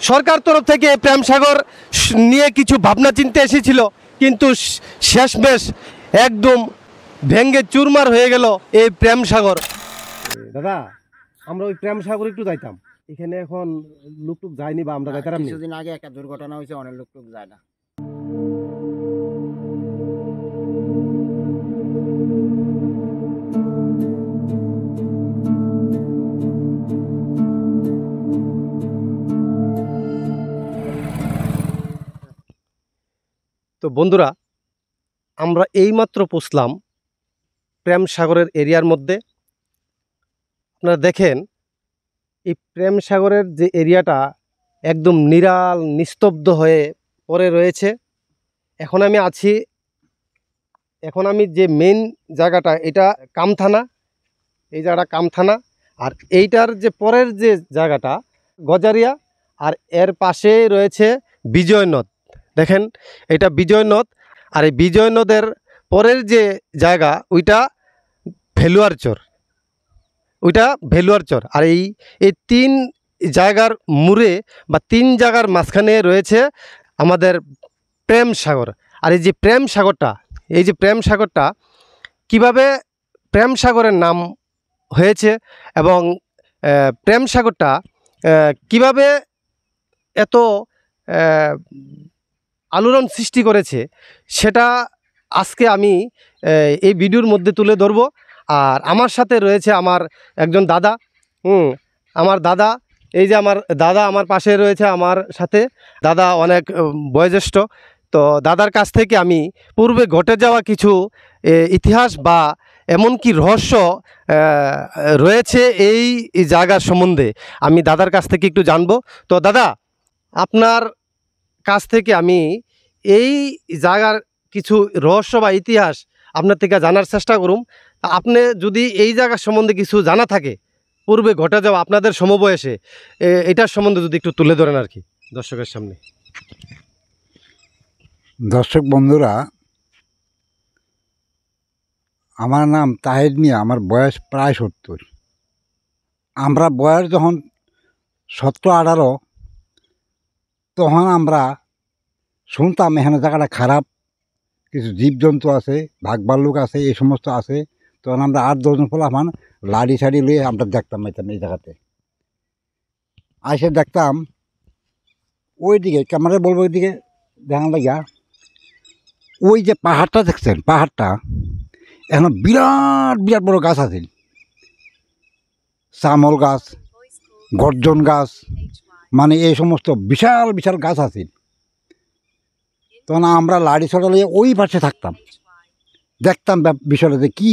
সরকার তরফ থেকে প্রেম সাগর নিয়ে কিছু ভাবনা চিন্তা এসেছিল, কিন্তু শেষমেশ একদম ভেঙ্গে চুরমার হয়ে গেল এই প্রেম সাগর। দাদা, আমরা ওই প্রেম সাগর একটু যাইতাম, এখানে এখন লোকটুক যায়নি বা আমরা যাইতাম। কিছুদিন আগে একটা দুর্ঘটনা হয়েছে, অনেক লোকটুক যায় না। তো বন্ধুরা, আমরা এইমাত্র পৌঁছলাম প্রেম সাগরের এরিয়ার মধ্যে। আপনারা দেখেন এই প্রেম সাগরের যে এরিয়াটা একদম নিরাল নিস্তব্ধ হয়ে পড়ে রয়েছে। এখন আমি যে মেইন জায়গাটা, এটা কামথানা, এই জায়গাটা কামথানা। আর এইটার যে পরের যে জায়গাটা গজারিয়া, আর এর পাশে রয়েছে বিজয় নদ। দেখেন, এটা বিজয় নদ, আর এই বিজয় নদের পরের যে জায়গা ওইটা ভেলুয়ার চর। আর এই তিন জায়গার মুড়ে বা তিন জায়গার মাঝখানে রয়েছে আমাদের প্রেম সাগর। আর এই যে প্রেম সাগরটা কিভাবে প্রেম সাগরের নাম হয়েছে এবং প্রেম সাগরটা কিভাবে এত আলোড়ন সৃষ্টি করেছে, সেটা আজকে আমি এই ভিডিওর মধ্যে তুলে ধরব। আর আমার সাথে রয়েছে আমার একজন দাদা। আমার দাদা, এই যে আমার দাদা আমার পাশে রয়েছে আমার সাথে। দাদা অনেক বয়োজ্যেষ্ঠ, তো দাদার কাছ থেকে আমি পূর্বে ঘটে যাওয়া কিছু ইতিহাস বা এমনকি রহস্য রয়েছে এই জায়গার সম্বন্ধে আমি দাদার কাছ থেকে একটু জানবো। তো দাদা, আপনার কাছ থেকে আমি এই জায়গার কিছু রহস্য বা ইতিহাস আপনার থেকে জানার চেষ্টা করুম। আপনি যদি এই জায়গার সম্বন্ধে কিছু জানা থাকে, পূর্বে ঘটে যাওয়া আপনাদের সমবয়সে, এটার সম্বন্ধে যদি একটু তুলে ধরেন আর কি দর্শকের সামনে। দর্শক বন্ধুরা, আমার নাম তাহিদ মিয়া, আমার বয়স প্রায় 70। আমরা বয়স যখন 17-18, তখন আমরা শুনতাম এখানে জায়গাটা খারাপ, কিছু জীবজন্তু আছে, ভাগ ভাল্লুক আছে, এই সমস্ত আছে। তখন আমরা 8-10 জন পোলাপান লাড়ি সাড়ি লইয়ে আমরা দেখতাম এই জায়গাতে। আইসে দেখতাম ওই দিকে, ক্যামেরা বলবো ওই দিকে দেখা লাগিয়া, ওই যে পাহাড়টা দেখছেন, পাহাড়টা এখন বিরাট বিরাট বড় গাছ আছে, চামল গাছ, গর্জন গাছ, মানে এই সমস্ত বিশাল বিশাল গাছ আছে। তখন আমরা লাড়ি ছড়া লিয়ে ওই পাশে থাকতাম, দেখতাম বিষয়টা যে কী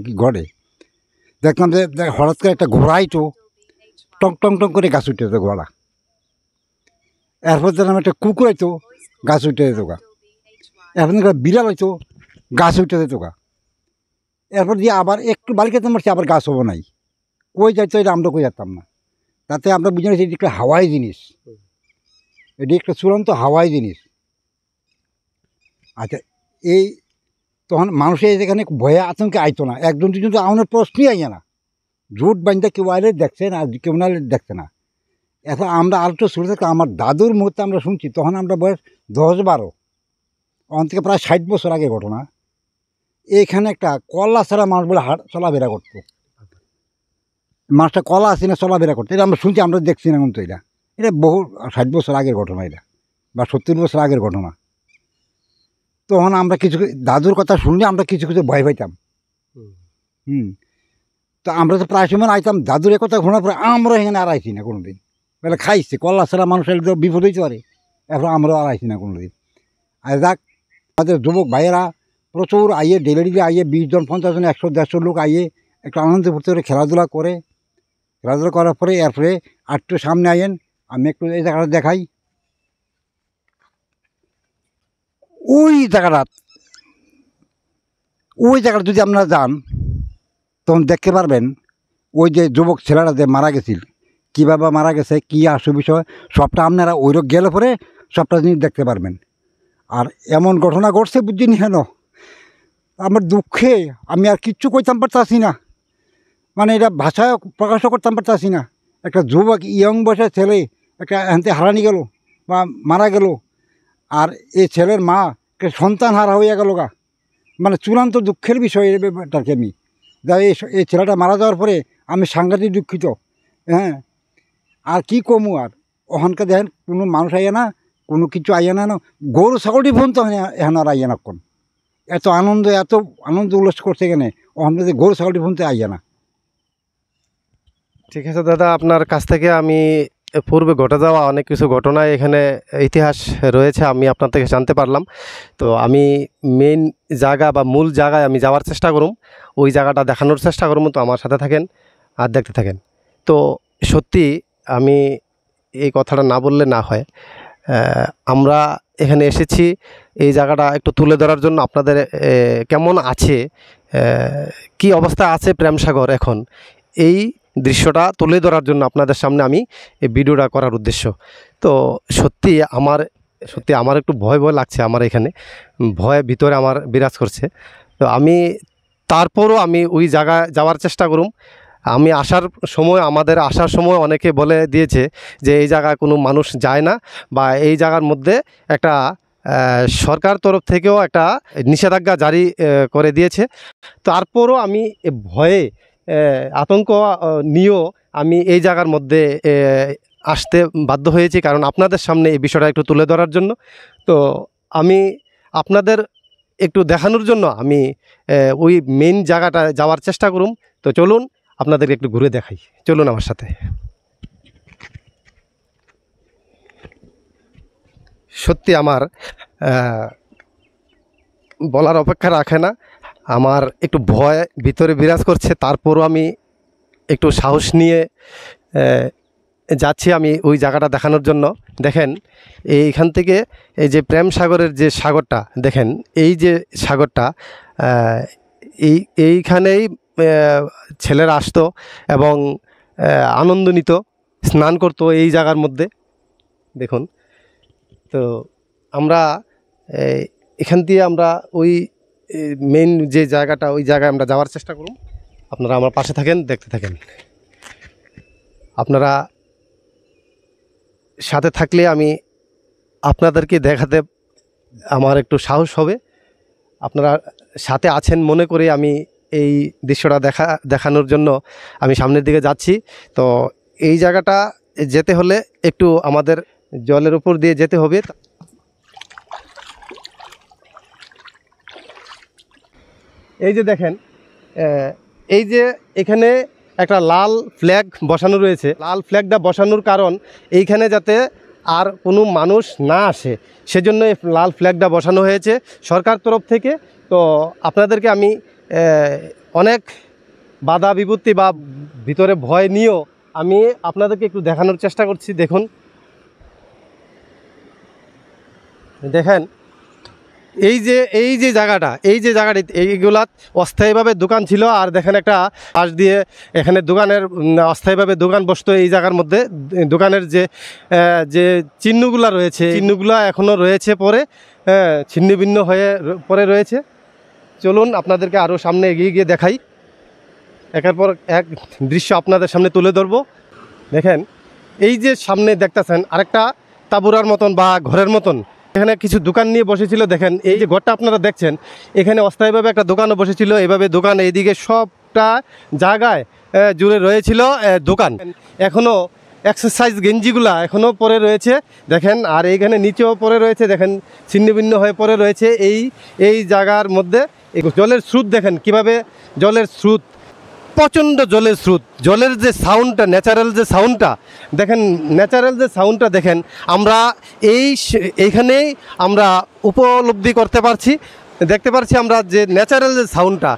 কি ঘটে। দেখতাম যে হঠাৎ করে একটা ঘোড়া আইতো, টং টং টং করে গাছ উঠে যেত ঘোড়া। এরপর যেন একটা কুকুর আইতো, গাছ উঠে যেত গা। এরপর বিড়াল হইতো, গাছ উঠে যেত গা। এরপর দিয়ে আবার একটু বাড়ি খেতে পারছি, আবার গাছ হবো নাই। কই যাইতো এটা আমরা কই যেতাম না। তাতে আমরা বুঝে নিয়েছি এটি একটা হাওয়াই জিনিস, এটি একটা চূড়ান্ত হাওয়াই জিনিস। আচ্ছা, এই তখন মানুষের যেখানে ভয়ে আতঙ্কে আইতো না, একজন দুজন তো আমার প্রশ্নই আইয়া না। জুট বান্ধা কেউ আইলে দেখছে না, কেউ না দেখছে না। এখন আমরা আর একটু ছোটো থাকতে আমার দাদুর মুহূর্তে আমরা শুনছি, তখন আমরা বয়স 10-12, ওখান থেকে প্রায় 60 বছর আগে ঘটনা। এইখানে একটা কলা ছাড়া মানুষ বলে চলাফেরা করতো, মাছটা কলা আসে না চলাফেরা করতো, এটা আমরা শুনছি, আমরা দেখছি না। কিন্তু এটা বহু 60 বছর আগের ঘটনা, এটা বা 70 বছর আগের ঘটনা। তখন আমরা কিছু দাদুর কথা শুনলে আমরা কিছু কিছু ভয় পাইতাম। তো আমরা তো প্রায় সময় আইতাম, দাদুর কথা শোনার পরে আমরা এখানে আর আইছি না কোনো দিন। বলে খাইছে কলা ছাড়া মানুষ একদম বিপদ হইতে পারে, এখন আমরাও আর আইছি না কোনো দিন। আর যাক, আমাদের যুবক ভাইয়েরা প্রচুর আইয়ে, ডেলি আইয়ে 20 জন 50 জন 100-150 লোক আইয়ে একটু আনন্দ ফুর্তি করে খেলাধুলা করার পরে এরপরে একটু সামনে আইয়েন, আমি একটু এই জায়গাটা দেখাই। ওই জায়গাটা যদি আপনারা যান, তখন দেখতে পারবেন ওই যে যুবক ছেলেরা যে মারা গেছিল, কীভাবে মারা গেছে, কী আসু বিষয়, সবটা আপনারা ওই রোগ গেলে পরে সবটা জিনিস দেখতে পারবেন। আর এমন ঘটনা ঘটছে বুঝিনি হেন, আমার দুঃখে আমি আর কিচ্ছু কইতাম পারতাছি না, মানে এটা ভাষায় প্রকাশও করতাম পারতাছি না। একটা যুবক ইয়ং বয়সের ছেলে একটা এনতে হারানি গেল বা মারা গেল, আর এই ছেলের মা সন্তান হারা হইয়া গেল গা, মানে চূড়ান্ত দুঃখের বিষয় এই ব্যাপারটাকে আমি এই ছেলেটা মারা যাওয়ার পরে আমি সাংঘাতিক দুঃখিত। হ্যাঁ, আর কি কমু, আর ওখানকার দেখেন কোনো মানুষ আইয়া না, কোনো কিছু আইয়া না, গরু ছাগলটি ফোন তো এখন আর আইয়া না, কোন এত আনন্দ উল্লাস করছে এখানে, ওখানে যে গরু ছাগলটি ফোন তো আইয়া না। ঠিক আছে দাদা, আপনার কাছ থেকে আমি পূর্বে ঘটে যাওয়া অনেক কিছু ঘটনায় এখানে ইতিহাস রয়েছে আমি আপনার থেকে জানতে পারলাম। তো আমি মেইন জায়গা বা মূল জায়গায় আমি যাওয়ার চেষ্টা করুম, ওই জায়গাটা দেখানোর চেষ্টা করুম। তো আমার সাথে থাকেন আর দেখতে থাকেন। তো সত্যি আমি এই কথাটা না বললে না হয়, আমরা এখানে এসেছি এই জায়গাটা একটু তুলে ধরার জন্য, আপনাদের কেমন আছে, কি অবস্থা আছে প্রেমসাগর এখন, এই দৃশ্যটা তুলে ধরার জন্য আপনাদের সামনে আমি এই ভিডিওটা করার উদ্দেশ্য। তো সত্যি আমার একটু ভয় লাগছে, আমার এখানে ভয় ভিতরে আমার বিরাজ করছে। তো আমি তারপরও আমি ওই জায়গায় যাওয়ার চেষ্টা করুম। আমি আমাদের আসার সময় অনেকে বলে দিয়েছে যে এই জায়গায় কোনো মানুষ যায় না, বা এই জায়গার মধ্যে একটা সরকার তরফ থেকেও একটা নিষেধাজ্ঞা জারি করে দিয়েছে। তারপরও আমি ভয়ে আতঙ্ক নিয়েও আমি এই জায়গার মধ্যে আসতে বাধ্য হয়েছি, কারণ আপনাদের সামনে এই বিষয়টা একটু তুলে ধরার জন্য। তো আমি আপনাদের একটু দেখানোর জন্য আমি ওই মেইন জায়গাটা যাওয়ার চেষ্টা করুম। তো চলুন আপনাদেরকে একটু ঘুরে দেখাই, চলুন আমার সাথে। সত্যি আমার বলার অপেক্ষা রাখে না, আমার একটু ভয় ভিতরে বিরাজ করছে। তারপরও আমি একটু সাহস নিয়ে যাচ্ছি আমি ওই জায়গাটা দেখানোর জন্য। দেখেন এইখান থেকে এই যে প্রেমসাগরের যে সাগরটা দেখেন, এই যে সাগরটা, এইখানেই ছেলেরা আসতো এবং আনন্দ নিত, স্নান করতো এই জায়গার মধ্যে দেখুন। তো আমরা এখান দিয়ে আমরা ওই মেইন যে জায়গাটা, ওই জায়গায় আমরা যাওয়ার চেষ্টা করুন। আপনারা আমার পাশে থাকেন, দেখতে থাকেন। আপনারা সাথে থাকলে আমি আপনাদেরকে দেখাতে আমার একটু সাহস হবে। আপনারা সাথে আছেন মনে করে আমি এই দৃশ্যটা দেখানোর জন্য আমি সামনের দিকে যাচ্ছি। তো এই জায়গাটা যেতে হলে একটু আমাদের জলের উপর দিয়ে যেতে হবে। এই যে দেখেন, এই যে এখানে একটা লাল ফ্ল্যাগ বসানো রয়েছে। লাল ফ্ল্যাগটা বসানোর কারণ এইখানে যাতে আর কোনো মানুষ না আসে, সেজন্য এই লাল ফ্ল্যাগটা বসানো হয়েছে সরকার তরফ থেকে। তো আপনাদেরকে আমি অনেক বাধা বিপত্তি বা ভিতরে ভয় নিয়েও আমি আপনাদেরকে একটু দেখানোর চেষ্টা করছি। দেখুন, দেখেন এই যে জায়গাটা, এইগুলা অস্থায়ীভাবে দোকান ছিল। আর দেখেন একটা পাশ দিয়ে এখানে দোকানের অস্থায়ীভাবে দোকান বসতো এই জায়গার মধ্যে। দোকানের যে চিহ্নগুলা রয়েছে, চিহ্নগুলা এখনও রয়েছে, পরে ছিন্ন ভিন্ন হয়ে পরে রয়েছে। চলুন আপনাদেরকে আরও সামনে এগিয়ে গিয়ে দেখাই, একের পর এক দৃশ্য আপনাদের সামনে তুলে ধরবো। দেখেন এই যে সামনে দেখতেছেন আরেকটা তাঁবুরার মতন বা ঘরের মতন, এখানে কিছু দোকান নিয়ে বসেছিল। দেখেন এই যে ঘরটা আপনারা দেখছেন, এখানে অস্থায়ীভাবে একটা দোকানও বসেছিল। এইভাবে দোকান এইদিকে সবটা জায়গায় জুড়ে রয়েছিল দোকান। এখনও এক্সারসাইজ গেঞ্জিগুলা এখনও পরে রয়েছে দেখেন, আর এইখানে নিচেও পরে রয়েছে, দেখেন ছিন্নভিন্ন হয়ে পরে রয়েছে এই জায়গার মধ্যে। জলের স্রোত দেখেন কিভাবে, জলের স্রোত, প্রচণ্ড জলের স্রোত। জলের যে সাউন্ডটা, ন্যাচারাল যে সাউন্ডটা দেখেন, আমরা এইখানেই আমরা উপলব্ধি দেখতে পারছি আমরা যে ন্যাচারাল যে সাউন্ডটা।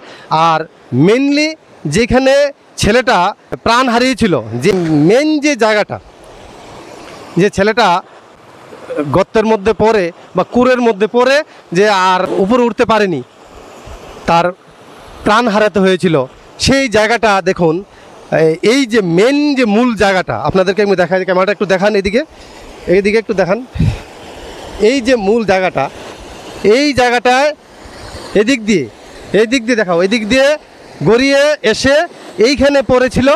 আর মেনলি যেখানে ছেলেটা প্রাণ হারিয়েছিল, যে মেন যে জায়গাটা, যে ছেলেটা গর্তের মধ্যে পড়ে বা কুয়োর মধ্যে পড়ে যে আর উপরে উঠতে পারেনি, তার প্রাণ হারাতে হয়েছিল, সেই জায়গাটা দেখুন। এই যে মেন যে মূল জায়গাটা আপনাদেরকে আমি দেখাই, ক্যামেরাটা একটু দেখান, এইদিকে একটু দেখান। এই যে মূল জায়গাটা, এই জায়গাটায় এদিক দিয়ে দেখাও, এদিক দিয়ে গড়িয়ে এসে এইখানে পড়েছিল।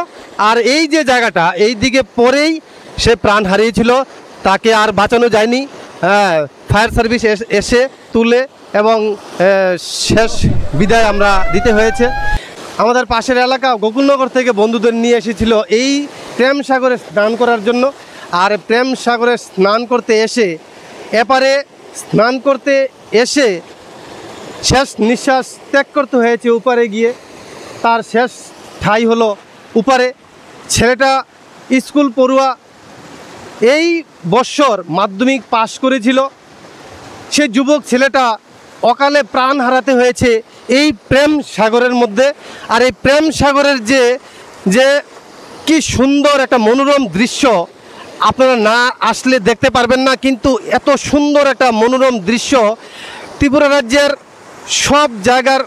আর এই যে জায়গাটা, এই দিকে পরেই সে প্রাণ হারিয়েছিল, তাকে আর বাঁচানো যায়নি। ফায়ার সার্ভিস এসে তুলে এবং শেষ বিদায় আমরা দিতে হয়েছে। আমাদের পাশের এলাকা গোকুলনগর থেকে বন্ধুদের নিয়ে এসেছিল এই প্রেম সাগরে স্নান করার জন্য। আর প্রেম সাগরে স্নান করতে এসে এপারে স্নান করতে এসে শেষ নিঃশ্বাস ত্যাগ করতে হয়েছে উপারে গিয়ে। তার শেষ ঠাঁই হলো উপারে। ছেলেটা স্কুল পড়ুয়া, এই বৎসর মাধ্যমিক পাশ করেছিল। সে যুবক ছেলেটা অকালে প্রাণ হারাতে হয়েছে এই প্রেম সাগরের মধ্যে। আর এই প্রেম সাগরের যে কি সুন্দর একটা মনোরম দৃশ্য, আপনারা না আসলে দেখতে পারবেন না। কিন্তু এত সুন্দর একটা মনোরম দৃশ্য, ত্রিপুরা রাজ্যের সব জায়গার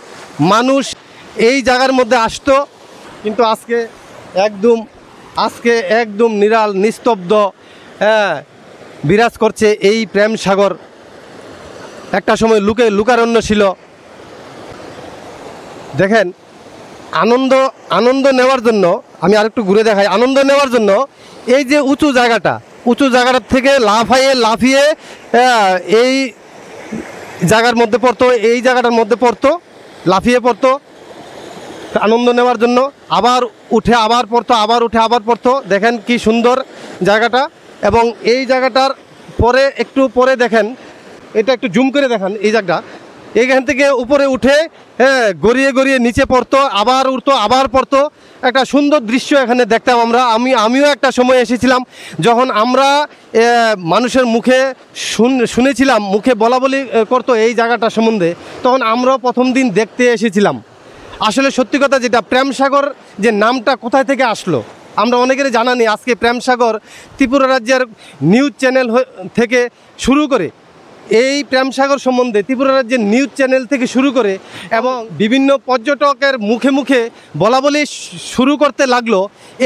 মানুষ এই জায়গার মধ্যে আসতো, কিন্তু আজকে একদম নিরাল নিস্তব্ধ বিরাজ করছে এই প্রেম সাগর। একটা সময় লুকারণ্য ছিল। দেখেন, আনন্দ নেওয়ার জন্য আমি আরেকটু ঘুরে দেখাই। আনন্দ নেওয়ার জন্য এই যে উঁচু জায়গাটার থেকে লাফিয়ে এই জায়গার মধ্যে পড়তো, এই জায়গাটার মধ্যে পড়তো, লাফিয়ে পড়তো আনন্দ নেওয়ার জন্য। আবার উঠে আবার পড়তো, আবার উঠে আবার পড়তো। দেখেন কি সুন্দর জায়গাটা। এবং এই জায়গাটার একটু পরে দেখেন, এটা একটু জুম করে দেখান। এই জায়গাটা এইখান থেকে উপরে উঠে গড়িয়ে নিচে পড়তো, আবার উঠতো, আবার পড়তো। একটা সুন্দর দৃশ্য এখানে দেখতাম আমরা। আমিও একটা সময় এসেছিলাম, যখন আমরা মানুষের মুখে শুনেছিলাম, মুখে বলাবলি করতো এই জায়গাটা সম্বন্ধে, তখন আমরাও প্রথম দিন দেখতে এসেছিলাম। আসলে সত্যি কথা যেটা, প্রেম সাগর যে নামটা কোথায় থেকে আসলো আমরা অনেকেরই জানা নেই। আজকে প্রেম সাগর ত্রিপুরা রাজ্যের নিউজ চ্যানেল থেকে শুরু করে এই প্রেম সাগর সম্বন্ধে ত্রিপুরা রাজ্যের নিউজ চ্যানেল থেকে শুরু করে এবং বিভিন্ন পর্যটকের মুখে বলাবলি শুরু করতে লাগলো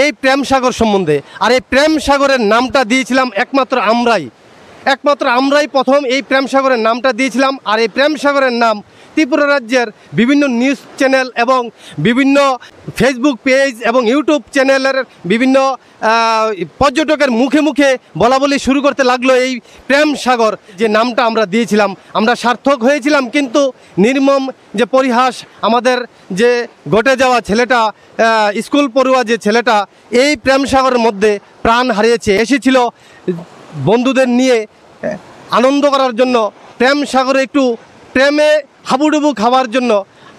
এই প্রেম সাগর সম্বন্ধে। আর এই প্রেম সাগরের নামটা দিয়েছিলাম একমাত্র আমরাই প্রথম এই প্রেম সাগরের নামটা দিয়েছিলাম। আর এই প্রেম সাগরের নাম ত্রিপুরা রাজ্যের বিভিন্ন নিউজ চ্যানেল এবং বিভিন্ন ফেসবুক পেজ এবং ইউটিউব চ্যানেলের বিভিন্ন পর্যটকের মুখে বলাবলি শুরু করতে লাগলো এই প্রেম সাগর যে নামটা আমরা দিয়েছিলাম। আমরা সার্থক হয়েছিলাম, কিন্তু নির্মম যে পরিহাস, আমাদের যে ঘটে যাওয়া ছেলেটা, স্কুল পড়ুয়া যে ছেলেটা এই প্রেম সাগরের মধ্যে প্রাণ হারিয়েছে। এসেছিল বন্ধুদের নিয়ে আনন্দ করার জন্য, প্রেম সাগরে একটু প্রেমে হাবুডুবু খাওয়ার জন্য।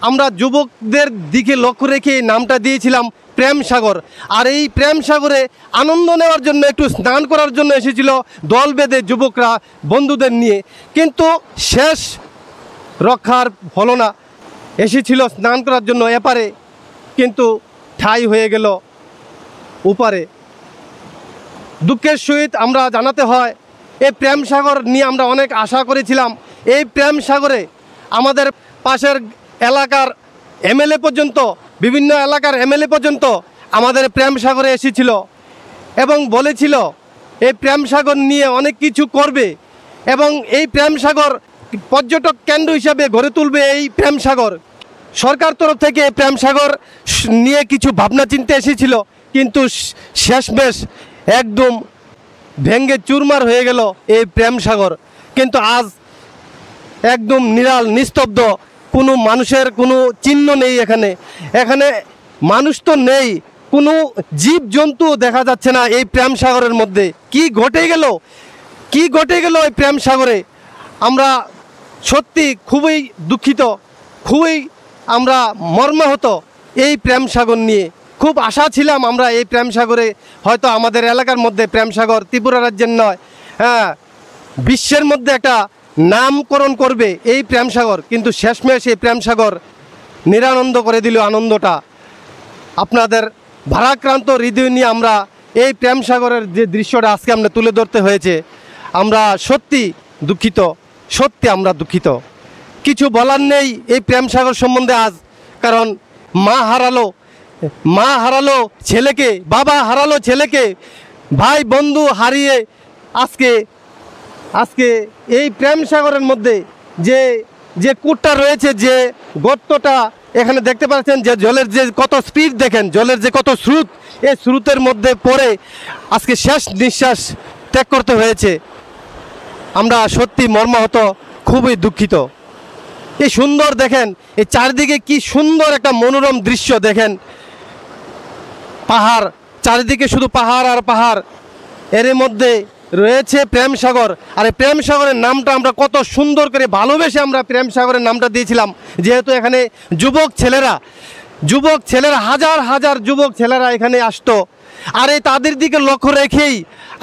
আমরা যুবকদের দিকে লক্ষ্য রেখে নামটা দিয়েছিলাম প্রেম সাগর। আর এই প্রেম সাগরে আনন্দ নেওয়ার জন্য, একটু স্নান করার জন্য এসেছিল দল বেঁধে যুবকরা বন্ধুদের নিয়ে। কিন্তু শেষ রক্ষার হলো না। এসেছিল স্নান করার জন্য এপারে, কিন্তু ঠাঁই হয়ে গেল উপারে। দুঃখের সহিত আমরা জানাতে হয়, এই প্রেম সাগর নিয়ে আমরা অনেক আশা করেছিলাম। এই প্রেম সাগরে আমাদের পাশের এলাকার এমএলএ পর্যন্ত, বিভিন্ন এলাকার এমএলএ পর্যন্ত আমাদের প্রেম সাগরে এসেছিল এবং বলেছিল এই প্রেম সাগর নিয়ে অনেক কিছু করবে এবং এই প্রেম সাগর পর্যটক কেন্দ্র হিসাবে গড়ে তুলবে। এই প্রেম সাগর সরকার তরফ থেকে প্রেম সাগর নিয়ে কিছু ভাবনা চিন্তা এসেছিল, কিন্তু শেষমেশ একদম ভেঙ্গে চুরমার হয়ে গেল এই প্রেম সাগর। কিন্তু আজ একদম নিরাল নিস্তব্ধ, কোনো মানুষের কোনো চিহ্ন নেই এখানে মানুষ তো নেই, কোনো জীবজন্তু দেখা যাচ্ছে না এই প্রেম সাগরের মধ্যে। কি ঘটে গেল এই প্রেম সাগরে? আমরা সত্যি খুবই দুঃখিত, খুবই আমরা মর্মাহত এই প্রেম সাগর নিয়ে। খুব আশা ছিলাম আমরা এই প্রেম সাগরে হয়তো আমাদের এলাকার মধ্যে প্রেম সাগর ত্রিপুরা রাজ্যের নয়, বিশ্বের মধ্যে একটা নামকরণ করবে এই প্রেম সাগর। কিন্তু শেষমেশ এই প্রেম সাগর নিরানন্দ করে দিল আনন্দটা। আপনাদের ভারাক্রান্ত হৃদয় নিয়ে আমরা এই প্রেম সাগরের যে দৃশ্যটা আজকে আমরা তুলে ধরতে হয়েছে, আমরা সত্যি আমরা দুঃখিত। কিছু বলার নেই এই প্রেম সাগর সম্বন্ধে আজ, কারণ মা হারালো ছেলেকে, বাবা হারালো ছেলেকে, ভাই বন্ধু হারিয়ে আজকে এই প্রেম সাগরের মধ্যে যে কূটটা রয়েছে, যে গর্তটা এখানে দেখতে পাচ্ছেন যে জলের যে কত স্পিড দেখেন, জলের যে কত স্রোত, এই স্রোতের মধ্যে পড়ে আজকে শেষ নিঃশ্বাস ত্যাগ করতে হয়েছে। আমরা সত্যি মর্মাহত, খুবই দুঃখিত। এই সুন্দর দেখেন, এই চারিদিকে কি সুন্দর একটা মনোরম দৃশ্য দেখেন, পাহাড়, চারিদিকে শুধু পাহাড় আর পাহাড়, এর মধ্যে রয়েছে প্রেম সাগর। আর এই প্রেম সাগরের নামটা আমরা কত সুন্দর করে ভালোবেসে আমরা প্রেম সাগরের নামটা দিয়েছিলাম, যেহেতু এখানে যুবক ছেলেরা হাজার হাজার যুবক ছেলেরা এখানে আসতো। আর এই তাদের দিকে লক্ষ্য রেখেই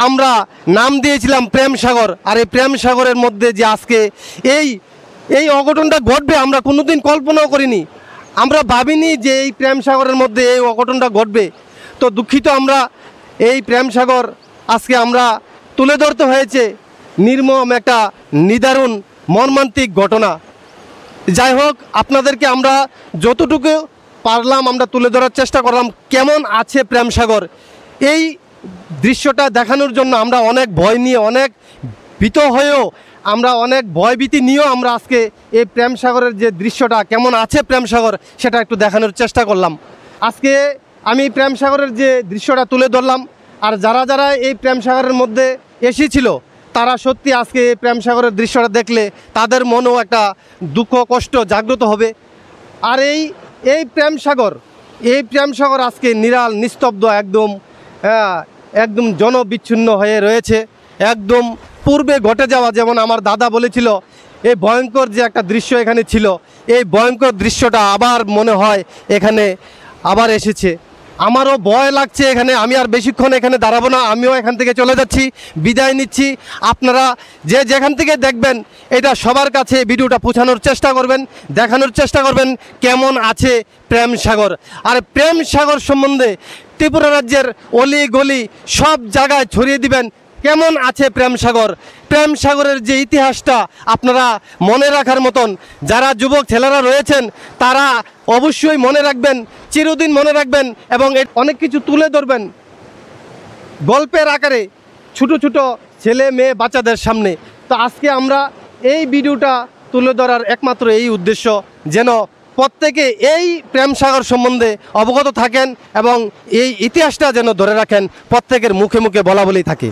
আমরা নাম দিয়েছিলাম প্রেম সাগর। আর এই প্রেম সাগরের মধ্যে যে আজকে এই অঘটনটা ঘটবে আমরা কোনোদিন কল্পনাও করিনি, আমরা ভাবিনি যে এই প্রেম সাগরের মধ্যে এই অঘটনটা ঘটবে। তো দুঃখিত, আমরা এই প্রেম সাগর আজকে আমরা তুলে ধরতে হয়েছে, নির্মম একটা নিদারুণ মর্মান্তিক ঘটনা। যাই হোক, আপনাদেরকে আমরা যতটুকু পারলাম আমরা তুলে ধরার চেষ্টা করলাম কেমন আছে প্রেম সাগর। এই দৃশ্যটা দেখানোর জন্য আমরা অনেক ভয় নিয়ে, অনেক ভীত হয়েও, আমরা অনেক ভয়ভীতি নিয়েও আমরা আজকে এই প্রেম সাগরের যে দৃশ্যটা কেমন আছে প্রেম সাগর সেটা একটু দেখানোর চেষ্টা করলাম। আজকে আমি প্রেম সাগরের যে দৃশ্যটা তুলে ধরলাম, আর যারা যারা এই প্রেম সাগরের মধ্যে এসেছিল তারা সত্যি আজকে এই প্রেম সাগরের দৃশ্যটা দেখলে তাদের মনেও একটা দুঃখ কষ্ট জাগ্রত হবে। আর এই প্রেম সাগর আজকে নিরাল নিস্তব্ধ, একদম জনবিচ্ছিন্ন হয়ে রয়েছে। একদম পূর্বে ঘটে যাওয়া, যেমন আমার দাদা বলেছিল, এই ভয়ঙ্কর যে একটা দৃশ্য এখানে ছিল, এই ভয়ঙ্কর দৃশ্যটা আবার মনে হয় এখানে আবার এসেছে। আমারও ভয় লাগছে এখানে, আমি আর বেশিক্ষণ এখানে দাঁড়াবো না, আমিও এখান থেকে চলে যাচ্ছি, বিদায় নিচ্ছি। আপনারা যে যেখান থেকে দেখবেন এটা সবার কাছে ভিডিওটা পৌঁছানোর চেষ্টা করবেন, দেখানোর চেষ্টা করবেন কেমন আছে প্রেম সাগর। আর প্রেম সাগর সম্বন্ধে ত্রিপুরা রাজ্যের অলি গলি সব জায়গায় ছড়িয়ে দিবেন কেমন আছে প্রেম সাগর। প্রেম সাগরের যে ইতিহাসটা আপনারা মনে রাখার মতন, যারা যুবক ছেলেরা রয়েছেন তারা অবশ্যই মনে রাখবেন, চিরদিন মনে রাখবেন, এবং অনেক কিছু তুলে ধরবেন গল্পের আকারে ছোট ছোট ছেলে মেয়ে বাচ্চাদের সামনে। তো আজকে আমরা এই ভিডিওটা তুলে ধরার একমাত্র এই উদ্দেশ্য, যেন প্রত্যেকে এই প্রেম সাগর সম্বন্ধে অবগত থাকেন এবং এই ইতিহাসটা যেন ধরে রাখেন, প্রত্যেকের মুখে মুখে বলা বলেই থাকে।